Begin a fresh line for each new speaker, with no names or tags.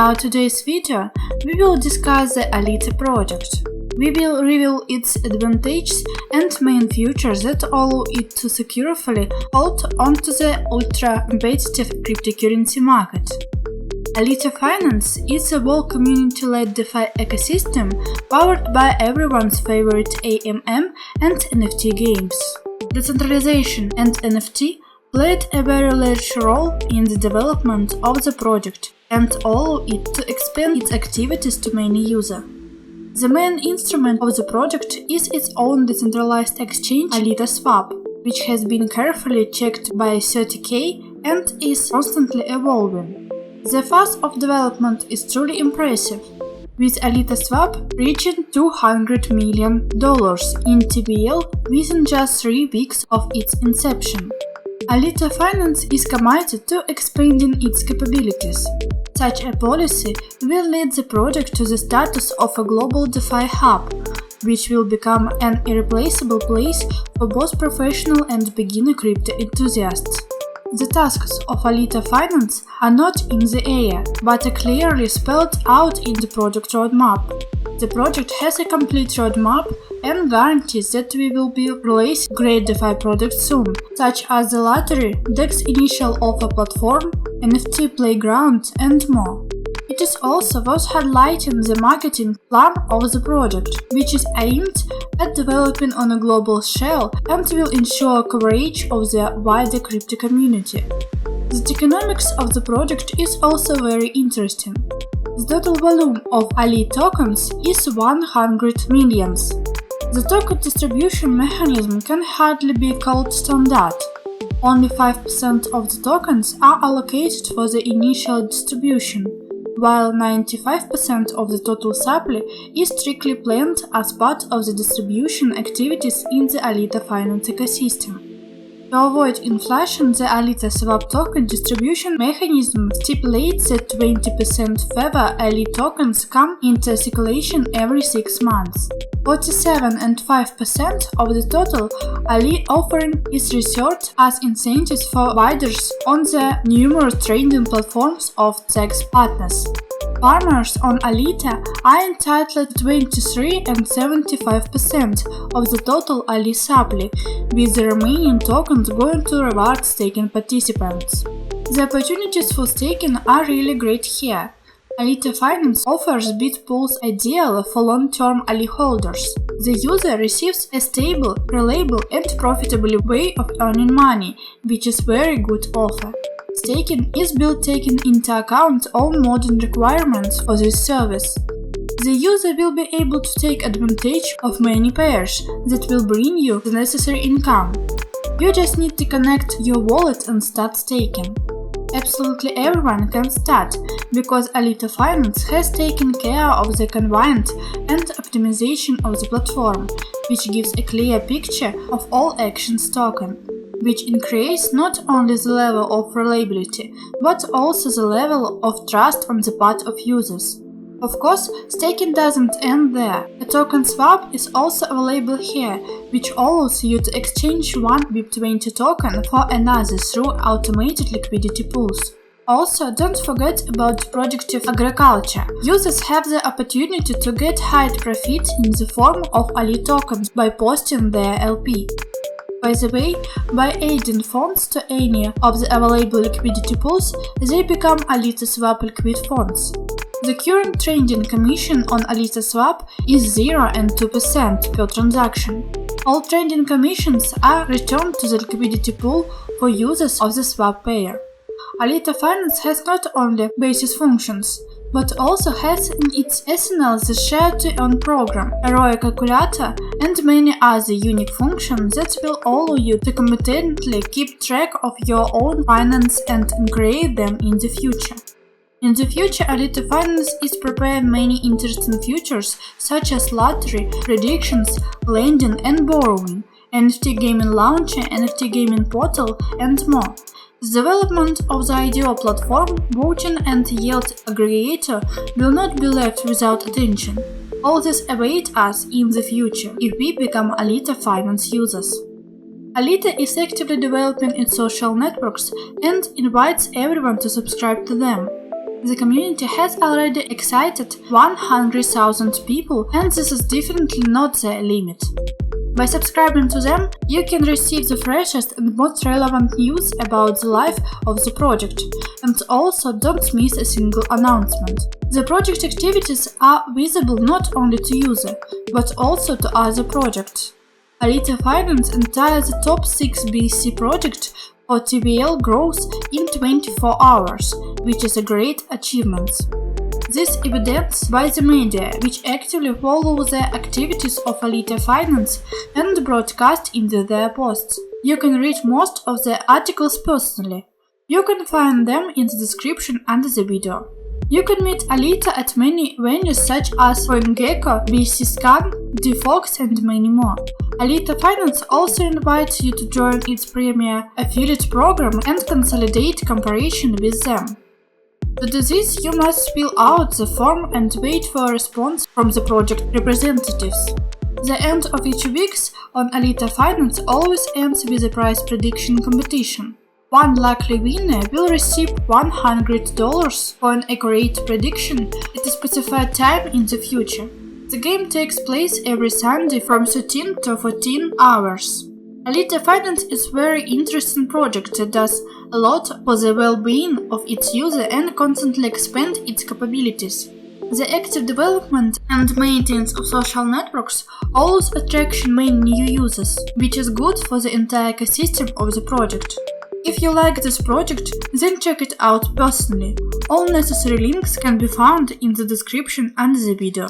our today's video, we will discuss the Alita project. We will reveal its advantages and main features that allow it to securely hold onto the ultra-competitive cryptocurrency market. Alita Finance is a whole community-led DeFi ecosystem powered by everyone's favorite AMM and NFT games. Decentralization and NFT played a very large role in the development of the project and allow it to expand its activities to many users. The main instrument of the project is its own decentralized exchange, Alita Swap, which has been carefully checked by CertiK and is constantly evolving. The phase of development is truly impressive, with Alita Swap reaching $200 million in TVL within just 3 weeks of its inception. Alita Finance is committed to expanding its capabilities. Such a policy will lead the project to the status of a global DeFi hub, which will become an irreplaceable place for both professional and beginner crypto enthusiasts. The tasks of Alita Finance are not in the air, but are clearly spelled out in the project roadmap. The project has a complete roadmap and guarantees that we will be releasing great DeFi products soon, such as the lottery, DEX initial offer platform, NFT playground, and more. It is also worth highlighting the marketing plan of the project, which is aimed at developing on a global scale and will ensure coverage of the wider crypto community. The economics of the project is also very interesting. The total volume of Alita tokens is 100 million. The token distribution mechanism can hardly be called standard. Only 5% of the tokens are allocated for the initial distribution, while 95% of the total supply is strictly planned as part of the distribution activities in the Alita Finance ecosystem. To avoid inflation, the Alita Swap token distribution mechanism stipulates that 20% fewer Alita tokens come into circulation every 6 months. 47.5% of the total Alita offering is reserved as incentives for bidders on the numerous trading platforms of DEX partners. Farmers on Alita are entitled to 23.75% of the total Alita supply, with the remaining tokens going to reward staking participants. The opportunities for staking are really great here. Alita Finance offers bid pools ideal for long-term Alita holders. The user receives a stable, reliable, and profitable way of earning money, which is very good offer. Staking is built taking into account all modern requirements for this service. The user will be able to take advantage of many pairs that will bring you the necessary income. You just need to connect your wallet and start staking. Absolutely everyone can start, because Alita Finance has taken care of the convenience and optimization of the platform, which gives a clear picture of all actions taken, which increase not only the level of reliability, but also the level of trust on the part of users. Of course, staking doesn't end there. A token swap is also available here, which allows you to exchange one BIP20 token for another through automated liquidity pools. Also, don't forget about productive agriculture. Users have the opportunity to get high profit in the form of Alita tokens by posting their LP. By the way, by adding funds to any of the available liquidity pools, they become Alita Swap liquid funds. The current trading commission on Alita Swap is 0 and 2% per transaction. All trading commissions are returned to the liquidity pool for users of the swap pair. Alita Finance has not only basis functions, but also has in its arsenal the Share to Earn program, a ROI calculator, and many other unique functions that will allow you to competently keep track of your own finance and create them in the future. In the future, Alita Finance is preparing many interesting features such as lottery, predictions, lending and borrowing, NFT gaming launcher, NFT gaming portal, and more. The development of the ideal platform, voting and yield aggregator will not be left without attention. All this awaits us in the future if we become Alita Finance users. Alita is actively developing its social networks and invites everyone to subscribe to them. The community has already excited 100,000 people, and this is definitely not the limit. By subscribing to them, you can receive the freshest and most relevant news about the life of the project, and also don't miss a single announcement. The project activities are visible not only to users, but also to other projects. Alita Finance entire the top 6 BSC project for TVL growth in 24 hours, which is a great achievement. This evidenced by the media, which actively follow the activities of Alita Finance and broadcast into their posts. You can read most of the articles personally. You can find them in the description under the video. You can meet Alita at many venues such as CoinGecko, BSCScan, DFox and many more. Alita Finance also invites you to join its premier affiliate program and consolidate cooperation with them. To do this, you must fill out the form and wait for a response from the project representatives. The end of each week on Alita Finance always ends with a prize prediction competition. One lucky winner will receive $100 for an accurate prediction at a specified time in the future. The game takes place every Sunday from 13 to 14 hours. Alita Finance is a very interesting project that does a lot for the well-being of its user and constantly expand its capabilities. The active development and maintenance of social networks always attract many new users, which is good for the entire ecosystem of the project. If you like this project, then check it out personally. All necessary links can be found in the description under the video.